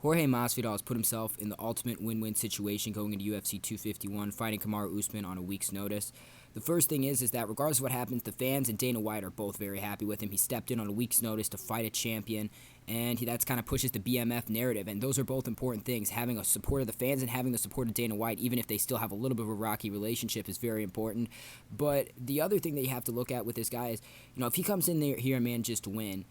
Jorge Masvidal has put himself in the ultimate win-win situation going into UFC 251, fighting Kamaru Usman on a week's notice. The first thing is that regardless of what happens, the fans and Dana White are both very happy with him. He stepped in on a week's notice to fight a champion, and that's kind of pushes the BMF narrative, and those are both important things. Having a support of the fans and having the support of Dana White, even if they still have a little bit of a rocky relationship, is very important. But the other thing that you have to look at with this guy is, if he comes in there here and manages to win,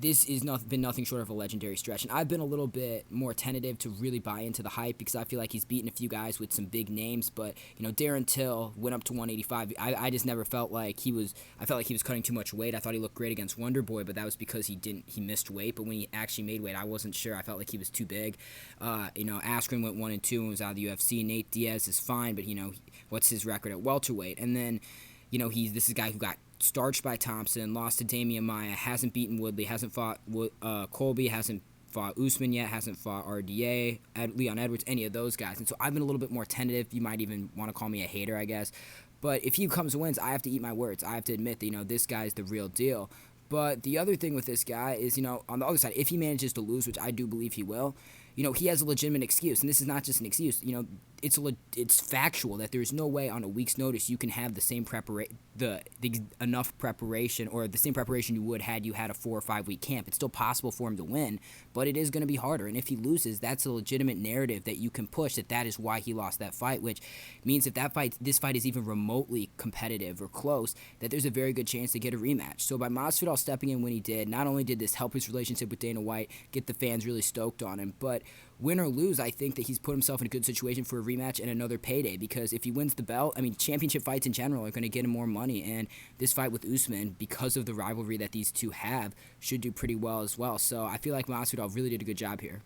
this has been nothing short of a legendary stretch. And I've been a little bit more tentative to really buy into the hype because I feel like he's beaten a few guys with some big names. But, Darren Till went up to 185. I just never felt like I felt like he was cutting too much weight. I thought he looked great against Wonder Boy, but that was because he missed weight. But when he actually made weight, I wasn't sure. I felt like he was too big. Askren went 1-2 and was out of the UFC. Nate Diaz is fine, but, what's his record at welterweight? And then, this is a guy who got starched by Thompson, lost to Damian Maia, hasn't beaten Woodley, hasn't fought Colby, hasn't fought Usman yet, hasn't fought RDA, Leon Edwards, any of those guys. And so I've been a little bit more tentative. You might even want to call me a hater, I guess. But if he comes and wins, I have to eat my words. I have to admit that, this guy's the real deal. But the other thing with this guy is, on the other side, if he manages to lose, which I do believe he will, he has a legitimate excuse. And this is not just an excuse. It's factual that there's no way on a week's notice you can have the same enough preparation or the same preparation you would had you had a 4 or 5 week camp. It's still possible for him to win, but it is going to be harder. And if he loses, that's a legitimate narrative that you can push that is why he lost that fight, which means if this fight is even remotely competitive or close, that there's a very good chance to get a rematch. So by Masvidal stepping in when he did, not only did this help his relationship with Dana White, get the fans really stoked on him, but win or lose, I think that he's put himself in a good situation for a rematch and another payday, because if he wins the belt, championship fights in general are going to get him more money, and this fight with Usman, because of the rivalry that these two have, should do pretty well as well. So I feel like Masvidal really did a good job here.